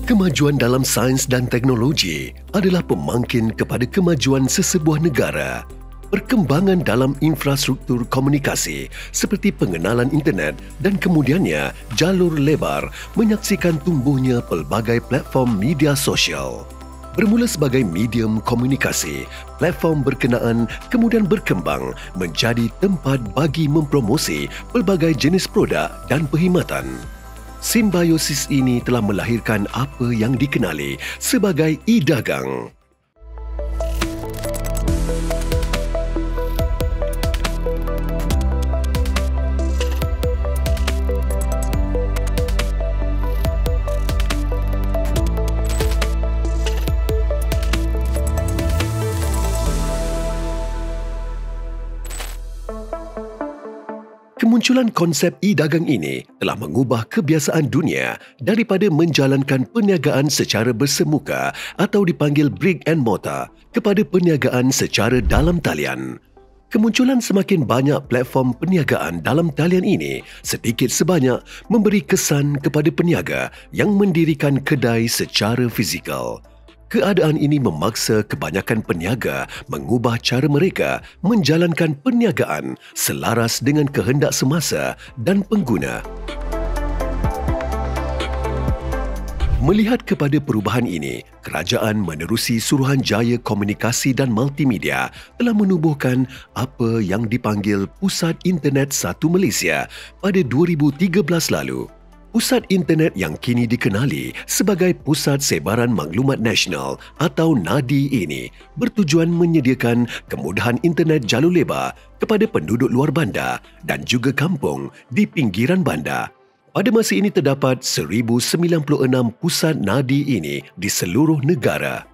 Kemajuan dalam sains dan teknologi adalah pemangkin kepada kemajuan sesebuah negara. Perkembangan dalam infrastruktur komunikasi seperti pengenalan internet dan kemudiannya jalur lebar menyaksikan tumbuhnya pelbagai platform media sosial. Bermula sebagai medium komunikasi, platform berkenaan kemudian berkembang menjadi tempat bagi mempromosi pelbagai jenis produk dan perkhidmatan. Simbiosis ini telah melahirkan apa yang dikenali sebagai e-dagang. Kemunculan konsep e-dagang ini telah mengubah kebiasaan dunia daripada menjalankan perniagaan secara bersemuka atau dipanggil brick and mortar kepada perniagaan secara dalam talian. Kemunculan semakin banyak platform perniagaan dalam talian ini sedikit sebanyak memberi kesan kepada peniaga yang mendirikan kedai secara fizikal. Keadaan ini memaksa kebanyakan peniaga mengubah cara mereka menjalankan perniagaan selaras dengan kehendak semasa dan pengguna. Melihat kepada perubahan ini, kerajaan menerusi Suruhanjaya Komunikasi dan Multimedia telah menubuhkan apa yang dipanggil Pusat Internet 1 Malaysia pada 2013 lalu. Pusat Internet yang kini dikenali sebagai Pusat Sebaran Maklumat Nasional atau NADI ini bertujuan menyediakan kemudahan internet jalur lebar kepada penduduk luar bandar dan juga kampung di pinggiran bandar. Pada masa ini terdapat 1,096 pusat NADI ini di seluruh negara.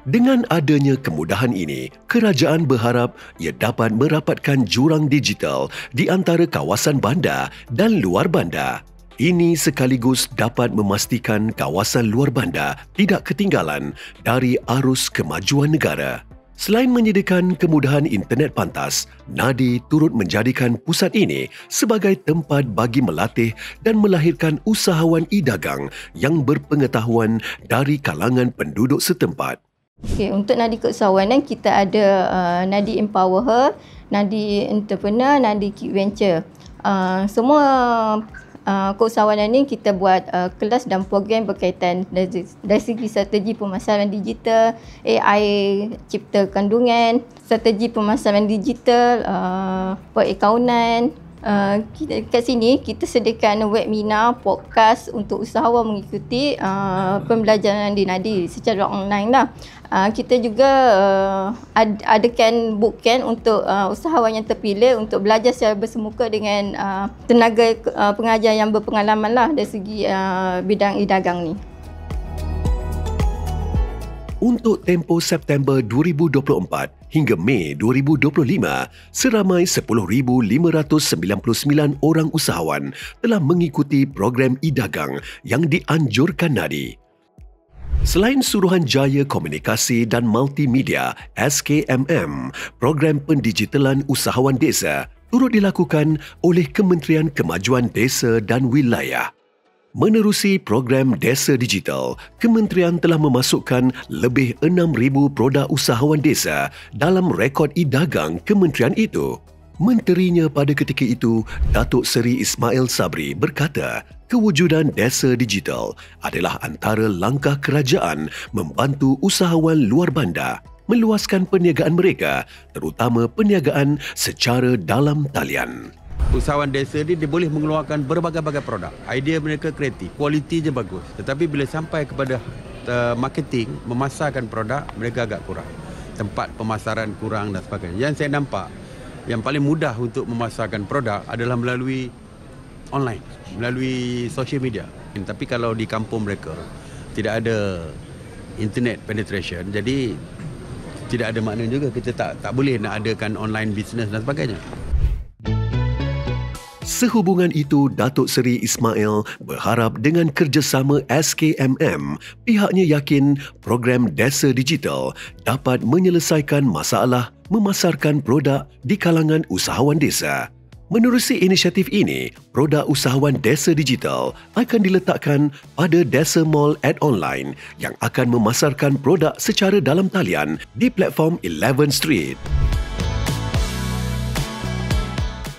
Dengan adanya kemudahan ini, kerajaan berharap ia dapat merapatkan jurang digital di antara kawasan bandar dan luar bandar. Ini sekaligus dapat memastikan kawasan luar bandar tidak ketinggalan dari arus kemajuan negara. Selain menyediakan kemudahan internet pantas, NADI turut menjadikan pusat ini sebagai tempat bagi melatih dan melahirkan usahawan e-dagang yang berpengetahuan dari kalangan penduduk setempat. Okay, untuk NADI keusahawanan, kita ada NADI Empower Her, NADI Entrepreneur, NADI Keep Venture. Semua keusahawanan ini kita buat kelas dan program berkaitan dari segi strategi pemasaran digital, AI cipta kandungan, strategi pemasaran digital, perakaunan. Kat sini kita sediakan webinar, podcast untuk usahawan mengikuti pembelajaran di NADI secara online lah. Kita juga adakan bootcamp untuk usahawan yang terpilih untuk belajar secara bersemuka dengan tenaga pengajar yang berpengalaman lah dari segi bidang e-dagang ni. Untuk tempoh September 2024 hingga Mei 2025, seramai 10,599 orang usahawan telah mengikuti program e-dagang yang dianjurkan NADI. Selain Suruhanjaya Komunikasi dan Multimedia (SKMM), program pendigitalan usahawan desa turut dilakukan oleh Kementerian Kemajuan Desa dan Wilayah. Menerusi program Desa Digital, Kementerian telah memasukkan lebih 6,000 produk usahawan desa dalam rekod e-dagang Kementerian itu. Menterinya pada ketika itu, Datuk Seri Ismail Sabri berkata, kewujudan Desa Digital adalah antara langkah kerajaan membantu usahawan luar bandar meluaskan perniagaan mereka, terutama perniagaan secara dalam talian. Usahawan desa ni dia boleh mengeluarkan berbagai-bagai produk. Idea mereka kreatif, kualitinya bagus. Tetapi bila sampai kepada marketing, memasarkan produk, mereka agak kurang. Tempat pemasaran kurang dan sebagainya. Yang saya nampak, yang paling mudah untuk memasarkan produk adalah melalui online, melalui social media. Tapi kalau di kampung mereka, tidak ada internet penetration, jadi tidak ada makna juga kita tak boleh nak adakan online business dan sebagainya. Sehubungan itu, Datuk Seri Ismail berharap dengan kerjasama SKMM, pihaknya yakin program Desa Digital dapat menyelesaikan masalah memasarkan produk di kalangan usahawan desa. Menerusi inisiatif ini, produk usahawan Desa Digital akan diletakkan pada Desa Mall @online yang akan memasarkan produk secara dalam talian di platform 11 Street.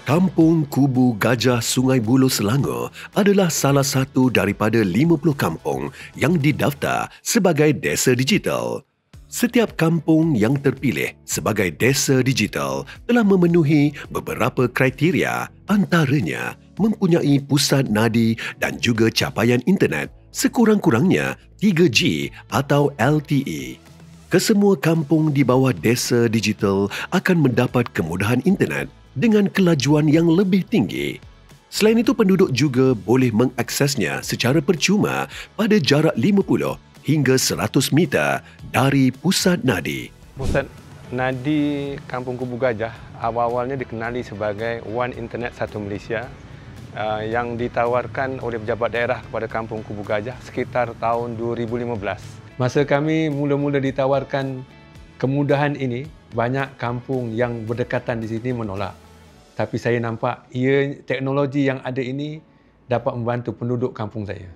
Kampung Kubu Gajah Sungai Buloh Selangor adalah salah satu daripada 50 kampung yang didaftar sebagai Desa Digital. Setiap kampung yang terpilih sebagai Desa Digital telah memenuhi beberapa kriteria, antaranya mempunyai pusat nadi dan juga capaian internet sekurang-kurangnya 3G atau LTE. Kesemua kampung di bawah Desa Digital akan mendapat kemudahan internet dengan kelajuan yang lebih tinggi. Selain itu, penduduk juga boleh mengaksesnya secara percuma pada jarak 50 hingga 100 meter dari pusat nadi. Pusat nadi Kampung Kubu Gajah awal-awalnya dikenali sebagai One Internet Satu Malaysia yang ditawarkan oleh pejabat daerah kepada Kampung Kubu Gajah sekitar tahun 2015. Masa kami mula-mula ditawarkan kemudahan ini, banyak kampung yang berdekatan di sini menolak. Tapi saya nampak teknologi yang ada ini dapat membantu penduduk kampung saya.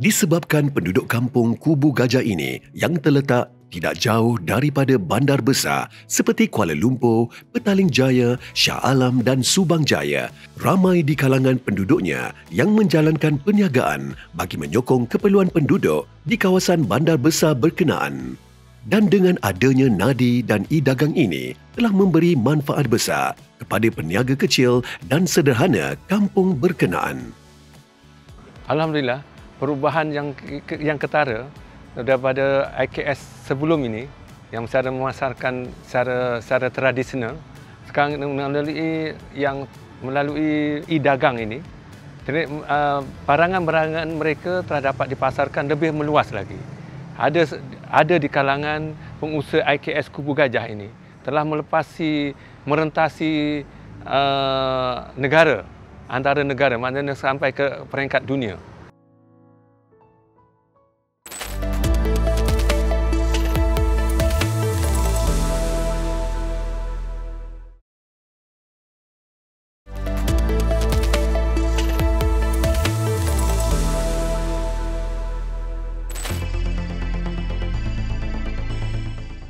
Disebabkan penduduk kampung Kubu Gajah ini yang terletak tidak jauh daripada bandar besar seperti Kuala Lumpur, Petaling Jaya, Shah Alam dan Subang Jaya, ramai di kalangan penduduknya yang menjalankan perniagaan bagi menyokong keperluan penduduk di kawasan bandar besar berkenaan. Dan dengan adanya nadi dan e-dagang ini telah memberi manfaat besar kepada peniaga kecil dan sederhana kampung berkenaan. Alhamdulillah, perubahan yang ketara daripada IKS sebelum ini yang secara memasarkan secara tradisional, sekarang melalui e-dagang ini, barangan-barangan mereka telah dapat dipasarkan lebih meluas lagi. Ada di kalangan pengusaha IKS Kubu Gajah ini telah merentasi negara, antara negara, maknanya sampai ke peringkat dunia.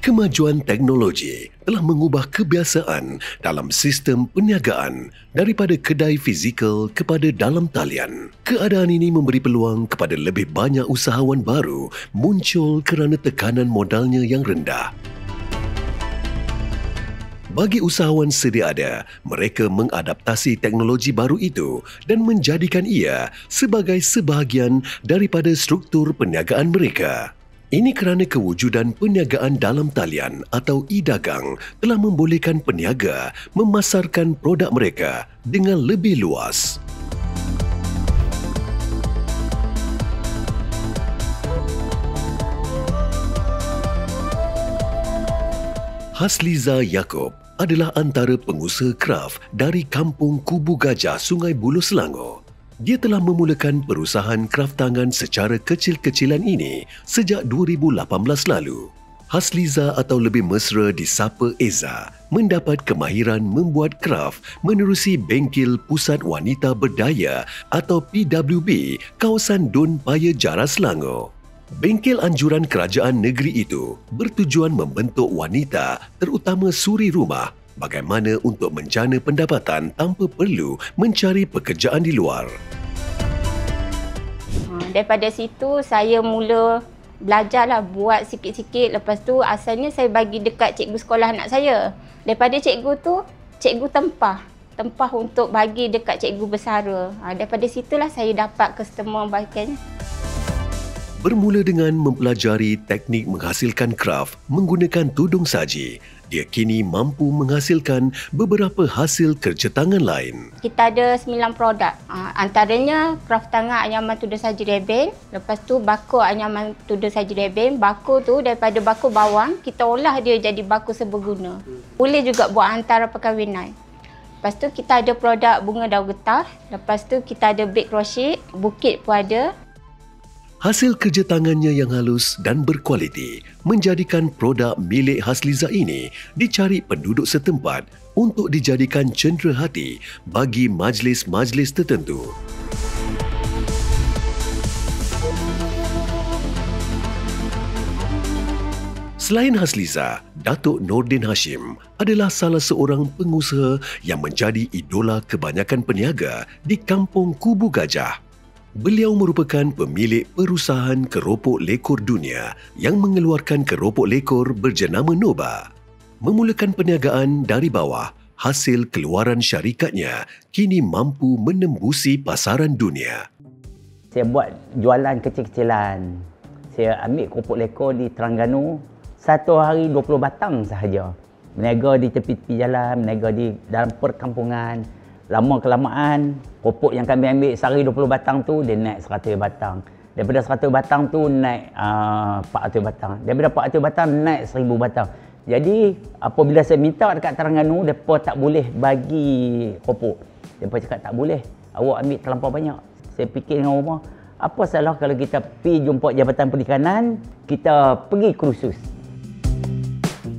Kemajuan teknologi telah mengubah kebiasaan dalam sistem perniagaan daripada kedai fizikal kepada dalam talian. Keadaan ini memberi peluang kepada lebih banyak usahawan baru muncul kerana tekanan modalnya yang rendah. Bagi usahawan sedia ada, mereka mengadaptasi teknologi baru itu dan menjadikan ia sebagai sebahagian daripada struktur perniagaan mereka. Ini kerana kewujudan perniagaan dalam talian atau e-dagang telah membolehkan peniaga memasarkan produk mereka dengan lebih luas. Hasliza Yaakob adalah antara pengusaha kraft dari Kampung Kubu Gajah Sungai Buloh Selangor. Dia telah memulakan perusahaan kraft tangan secara kecil-kecilan ini sejak 2018 lalu. Hasliza atau lebih mesra disapa Eza mendapat kemahiran membuat kraft menerusi Bengkel Pusat Wanita Berdaya atau PWB kawasan Dun Paya Jara Selangor. Bengkel anjuran kerajaan negeri itu bertujuan membentuk wanita terutama suri rumah bagaimana untuk menjana pendapatan tanpa perlu mencari pekerjaan di luar. Daripada situ saya mula belajarlah buat sikit-sikit. Lepas tu asalnya saya bagi dekat cikgu sekolah anak saya. Daripada cikgu tu, cikgu tempah untuk bagi dekat cikgu bersara. Daripada situlah saya dapat customer bahagiannya. Bermula dengan mempelajari teknik menghasilkan kraft menggunakan tudung saji, dia kini mampu menghasilkan beberapa hasil kerja tangan lain. Kita ada 9 produk. Antaranya kraft tangan anyaman tudung saji reben. Lepas tu bako anyaman tudung saji reben. Bako tu daripada bako bawang, kita olah dia jadi bako seberguna. Boleh juga buat antara perkahwinan. Lepas tu kita ada produk bunga daun getah. Lepas tu kita ada bead crochet, bukit pun ada. Hasil kerja tangannya yang halus dan berkualiti menjadikan produk milik Hasliza ini dicari penduduk setempat untuk dijadikan cendera hati bagi majlis-majlis tertentu. Selain Hasliza, Datuk Nordin Hashim adalah salah seorang pengusaha yang menjadi idola kebanyakan peniaga di Kampung Kubu Gajah. Beliau merupakan pemilik perusahaan keropok lekor dunia yang mengeluarkan keropok lekor berjenama Nova. Memulakan perniagaan dari bawah, hasil keluaran syarikatnya kini mampu menembusi pasaran dunia. Saya buat jualan kecil-kecilan. Saya ambil keropok lekor di Terengganu, satu hari 20 batang sahaja. Berniaga di tepi-tepi jalan, berniaga di dalam perkampungan. Lama kelamaan, keropok yang kami ambil sehari 20 batang tu, dia naik 100 batang. Daripada 100 batang tu naik 400 batang. Daripada 400 batang naik 1000 batang. Jadi apabila saya minta dekat Terengganu, mereka tak boleh bagi keropok. Mereka cakap tak boleh, awak ambil terlampau banyak. Saya fikir dengan rumah, apa salah kalau kita pergi jumpa Jabatan Perikanan, kita pergi kursus.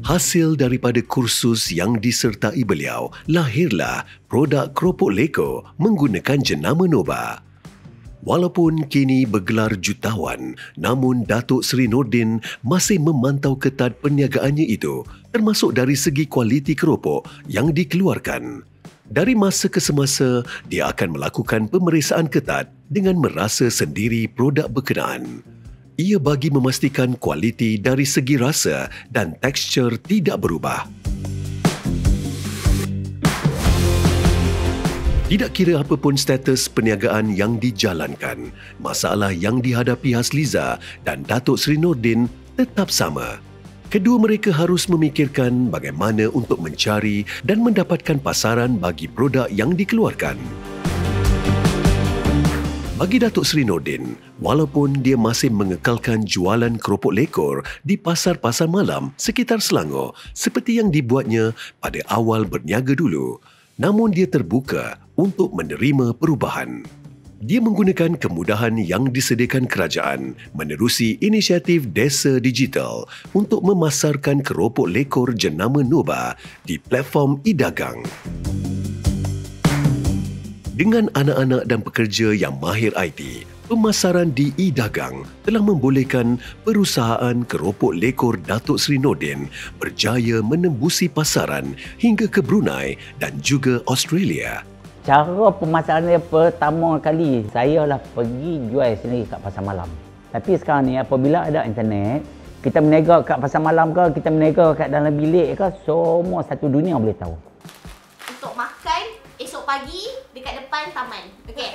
Hasil daripada kursus yang disertai beliau, lahirlah produk keropok lekor menggunakan jenama Nova. Walaupun kini bergelar jutawan, namun Datuk Seri Nordin masih memantau ketat perniagaannya itu, termasuk dari segi kualiti keropok yang dikeluarkan. Dari masa ke semasa, dia akan melakukan pemeriksaan ketat dengan merasa sendiri produk berkenaan. Ia bagi memastikan kualiti dari segi rasa dan tekstur tidak berubah. Tidak kira apapun status perniagaan yang dijalankan, masalah yang dihadapi Hasliza dan Datuk Seri Nordin tetap sama. Kedua mereka harus memikirkan bagaimana untuk mencari dan mendapatkan pasaran bagi produk yang dikeluarkan. Bagi Datuk Seri Nordin, walaupun dia masih mengekalkan jualan keropok lekor di pasar-pasar malam sekitar Selangor seperti yang dibuatnya pada awal berniaga dulu, namun dia terbuka untuk menerima perubahan. Dia menggunakan kemudahan yang disediakan kerajaan menerusi inisiatif Desa Digital untuk memasarkan keropok lekor jenama Nova di platform e-dagang. Dengan anak-anak dan pekerja yang mahir IT, pemasaran di e-dagang telah membolehkan perusahaan keropok lekor Datuk Seri Nordin berjaya menembusi pasaran hingga ke Brunei dan juga Australia. Cara pemasaran dia pertama kali, saya lah pergi jual sendiri kat pasar malam. Tapi sekarang ni apabila ada internet, kita berniaga kat pasar malam ke, kita berniaga kat dalam bilik ke, semua satu dunia boleh tahu. Untuk makan esok pagi dekat depan taman. Okey.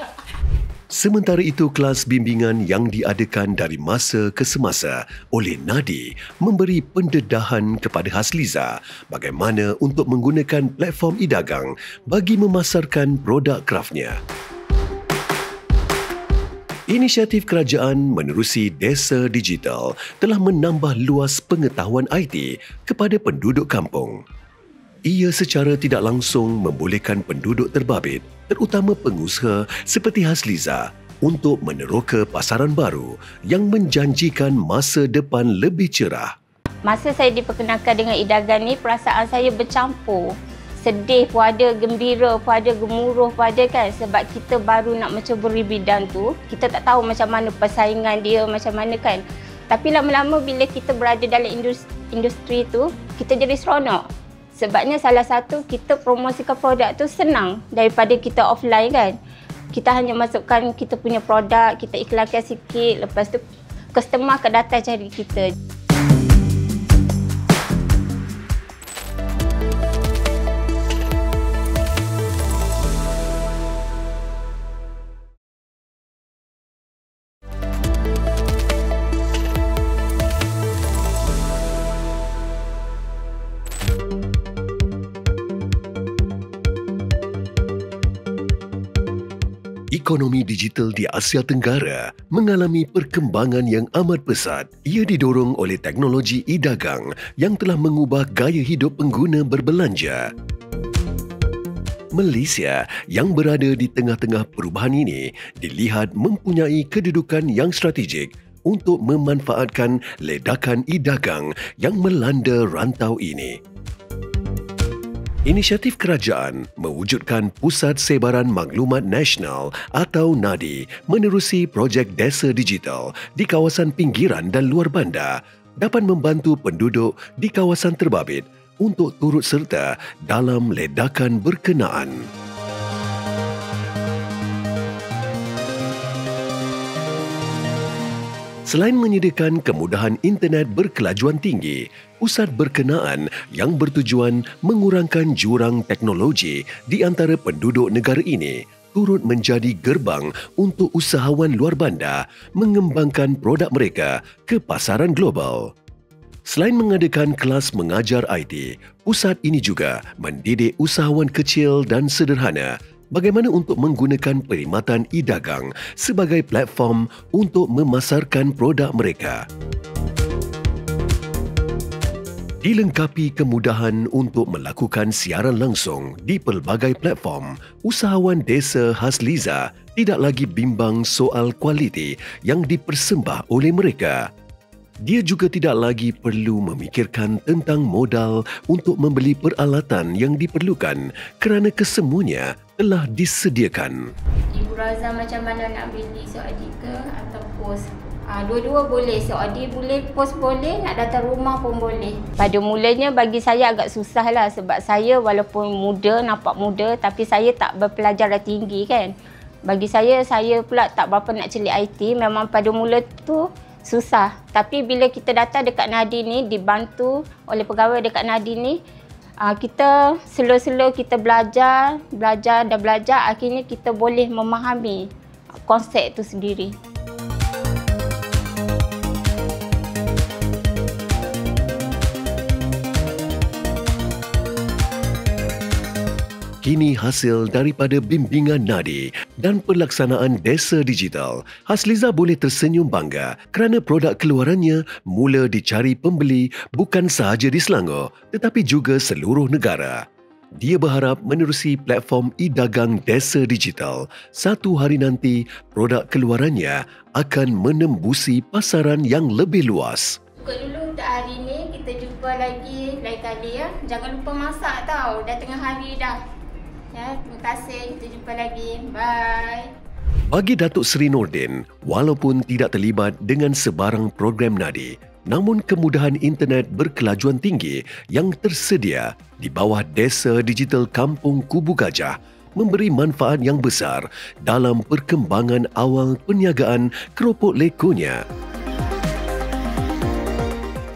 Sementara itu, kelas bimbingan yang diadakan dari masa ke semasa oleh Nadi memberi pendedahan kepada Hasliza bagaimana untuk menggunakan platform e-dagang bagi memasarkan produk kraftnya. Inisiatif kerajaan menerusi Desa Digital telah menambah luas pengetahuan IT kepada penduduk kampung. Ia secara tidak langsung membolehkan penduduk terbabit, terutama pengusaha seperti Hasliza, untuk meneroka pasaran baru yang menjanjikan masa depan lebih cerah. Masa saya diperkenalkan dengan e-dagang ni, perasaan saya bercampur. Sedih pun ada, gembira pun ada, gemuruh pun ada kan. Sebab kita baru nak menceburi bidang tu, kita tak tahu macam mana persaingan dia, macam mana kan. Tapi lama-lama bila kita berada dalam industri tu, kita jadi seronok. Sebabnya salah satu, kita promosikan produk tu senang daripada kita offline kan. Kita hanya masukkan kita punya produk, kita iklankan sikit, lepas tu customer akan datang cari kita. Ekonomi digital di Asia Tenggara mengalami perkembangan yang amat pesat. Ia didorong oleh teknologi e-dagang yang telah mengubah gaya hidup pengguna berbelanja. Malaysia yang berada di tengah-tengah perubahan ini dilihat mempunyai kedudukan yang strategik untuk memanfaatkan ledakan e-dagang yang melanda rantau ini. Inisiatif kerajaan mewujudkan Pusat Sebaran Maklumat Nasional atau NADI menerusi projek Desa Digital di kawasan pinggiran dan luar bandar dapat membantu penduduk di kawasan terbabit untuk turut serta dalam ledakan berkenaan. Selain menyediakan kemudahan internet berkelajuan tinggi, pusat berkenaan yang bertujuan mengurangkan jurang teknologi di antara penduduk negara ini turut menjadi gerbang untuk usahawan luar bandar mengembangkan produk mereka ke pasaran global. Selain mengadakan kelas mengajar IT, pusat ini juga mendidik usahawan kecil dan sederhana bagaimana untuk menggunakan perkhidmatan e-dagang sebagai platform untuk memasarkan produk mereka. Dilengkapi kemudahan untuk melakukan siaran langsung di pelbagai platform, usahawan desa Hasliza tidak lagi bimbang soal kualiti yang dipersembah oleh mereka. Dia juga tidak lagi perlu memikirkan tentang modal untuk membeli peralatan yang diperlukan kerana kesemuanya telah disediakan. Ibu Raza macam mana nak beli seorang ke atau pos? Dua-dua boleh. Seorang boleh, pos boleh, nak datang rumah pun boleh. Pada mulanya bagi saya agak susah lah sebab saya walaupun muda, nampak muda tapi saya tak berpelajaran tinggi kan. Bagi saya pula tak berapa nak celik IT. Memang pada mula tu susah. Tapi bila kita datang dekat Nadi ni, dibantu oleh pegawai dekat Nadi ni, kita slow-slow kita belajar, akhirnya kita boleh memahami konsep itu sendiri. Kini hasil daripada bimbingan Nadi dan pelaksanaan Desa Digital, Hasliza boleh tersenyum bangga kerana produk keluarannya mula dicari pembeli bukan sahaja di Selangor tetapi juga seluruh negara. Dia berharap menerusi platform e-dagang Desa Digital, satu hari nanti produk keluarannya akan menembusi pasaran yang lebih luas. Dulu untuk hari ni, kita jumpa lagi lain kali ya. Jangan lupa masak tau, dah tengah hari dah. Ya, terima kasih. Kita jumpa lagi. Bye. Bagi Datuk Seri Nordin, walaupun tidak terlibat dengan sebarang program Nadi, namun kemudahan internet berkelajuan tinggi yang tersedia di bawah Desa Digital Kampung Kubu Gajah memberi manfaat yang besar dalam perkembangan awal perniagaan keropok lekonya.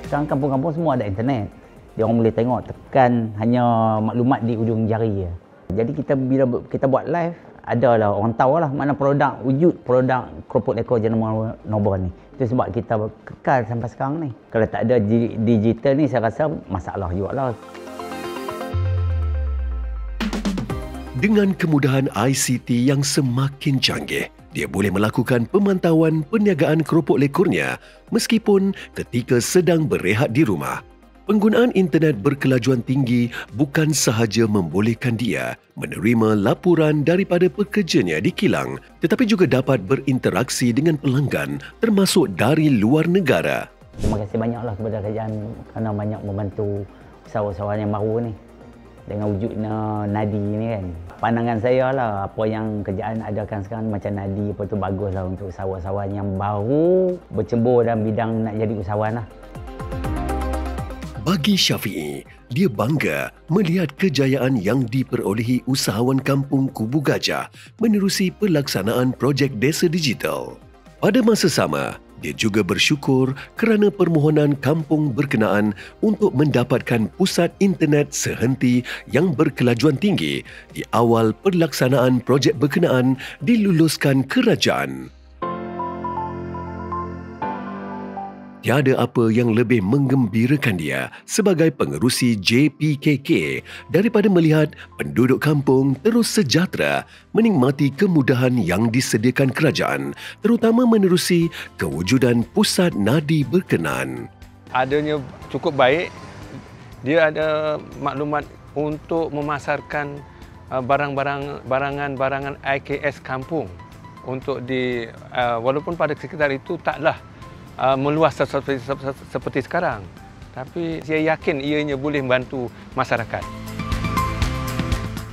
Sekarang kampung-kampung semua ada internet. Dia orang boleh tengok, tekan hanya maklumat di ujung jari je. Jadi kita bila kita buat live, adalah orang tahu lah mana produk, wujud produk keropok lekor jenama Nobel ni. Itu sebab kita kekal sampai sekarang ni. Kalau tak ada digital ni, saya rasa masalah juga lah. Dengan kemudahan ICT yang semakin canggih, dia boleh melakukan pemantauan perniagaan keropok lekornya meskipun ketika sedang berehat di rumah. Penggunaan internet berkelajuan tinggi bukan sahaja membolehkan dia menerima laporan daripada pekerjanya di kilang, tetapi juga dapat berinteraksi dengan pelanggan termasuk dari luar negara. Terima kasih banyaklah kepada kerajaan kerana banyak membantu usahawan-usahawan yang baru ni. Dengan wujudnya Nadi ni kan. Pandangan saya lah, apa yang kerajaan adakan sekarang macam Nadi apa tu baguslah untuk usahawan-usahawan yang baru bercebur dalam bidang nak jadi usahawan lah. Bagi Syafi'i, dia bangga melihat kejayaan yang diperolehi usahawan kampung Kubu Gajah menerusi pelaksanaan projek Desa Digital. Pada masa sama, dia juga bersyukur kerana permohonan kampung berkenaan untuk mendapatkan pusat internet sehenti yang berkelajuan tinggi di awal pelaksanaan projek berkenaan diluluskan kerajaan. Tiada apa yang lebih menggembirakan dia sebagai pengerusi JPKK daripada melihat penduduk kampung terus sejahtera menikmati kemudahan yang disediakan kerajaan, terutama menerusi kewujudan pusat nadi berkenaan. Adanya cukup baik, dia ada maklumat untuk memasarkan barangan IKS kampung untuk walaupun pada sekitar itu taklah meluas seperti sekarang, tapi saya yakin ianya boleh membantu masyarakat.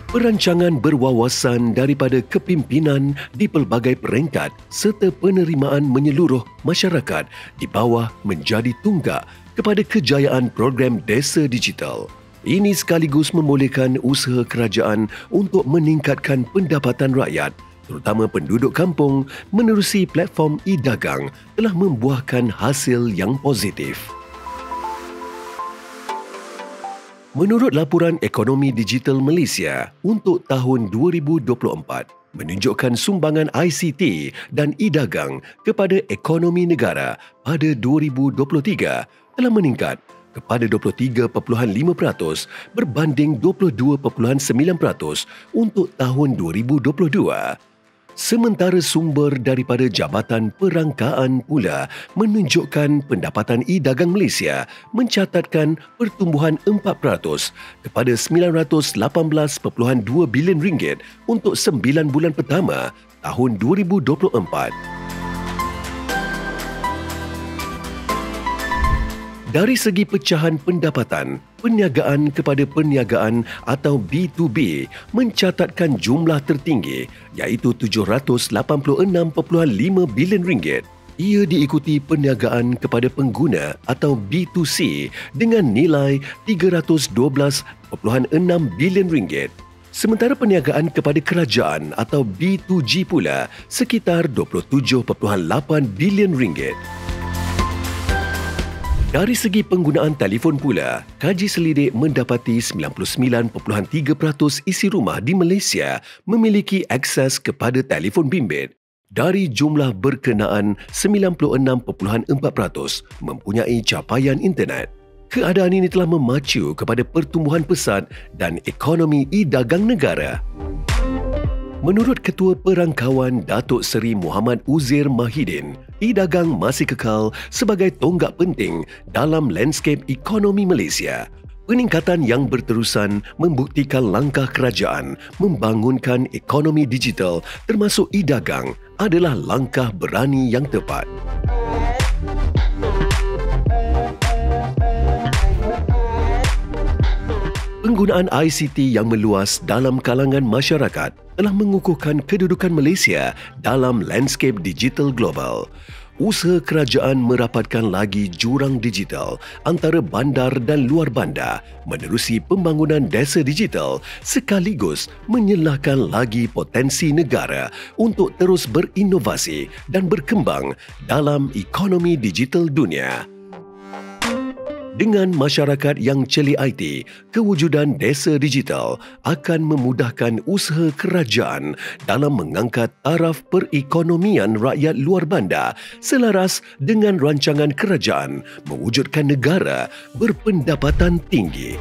Perancangan berwawasan daripada kepimpinan di pelbagai peringkat serta penerimaan menyeluruh masyarakat di bawah menjadi tunggak kepada kejayaan program Desa Digital. Ini sekaligus membolehkan usaha kerajaan untuk meningkatkan pendapatan rakyat, terutama penduduk kampung, menerusi platform e-dagang telah membuahkan hasil yang positif. Menurut laporan Ekonomi Digital Malaysia untuk tahun 2024, menunjukkan sumbangan ICT dan e-dagang kepada ekonomi negara pada 2023 telah meningkat kepada 23.5% berbanding 22.9% untuk tahun 2022. Sementara sumber daripada Jabatan Perangkaan pula menunjukkan pendapatan e-dagang Malaysia mencatatkan pertumbuhan 4% kepada RM918.2 bilion untuk 9 bulan pertama tahun 2024. Dari segi pecahan pendapatan, perniagaan kepada perniagaan atau B2B mencatatkan jumlah tertinggi iaitu RM786.5 bilion. Ia diikuti perniagaan kepada pengguna atau B2C dengan nilai RM312.6 bilion. Sementara perniagaan kepada kerajaan atau B2G pula sekitar RM27.8 bilion. Dari segi penggunaan telefon pula, kaji selidik mendapati 99.3% isi rumah di Malaysia memiliki akses kepada telefon bimbit. Dari jumlah berkenaan, 96.4% mempunyai capaian internet. Keadaan ini telah memacu kepada pertumbuhan pesat dan ekonomi e-dagang negara. Menurut Ketua Perangkawan Datuk Seri Muhammad Uzair Mahidin, e-dagang masih kekal sebagai tonggak penting dalam landscape ekonomi Malaysia. Peningkatan yang berterusan membuktikan langkah kerajaan membangunkan ekonomi digital termasuk e-dagang adalah langkah berani yang tepat. Penggunaan ICT yang meluas dalam kalangan masyarakat telah mengukuhkan kedudukan Malaysia dalam landscape digital global. Usaha kerajaan merapatkan lagi jurang digital antara bandar dan luar bandar menerusi pembangunan desa digital sekaligus menyelahkan lagi potensi negara untuk terus berinovasi dan berkembang dalam ekonomi digital dunia. Dengan masyarakat yang celik IT, kewujudan desa digital akan memudahkan usaha kerajaan dalam mengangkat taraf perekonomian rakyat luar bandar selaras dengan rancangan kerajaan mewujudkan negara berpendapatan tinggi.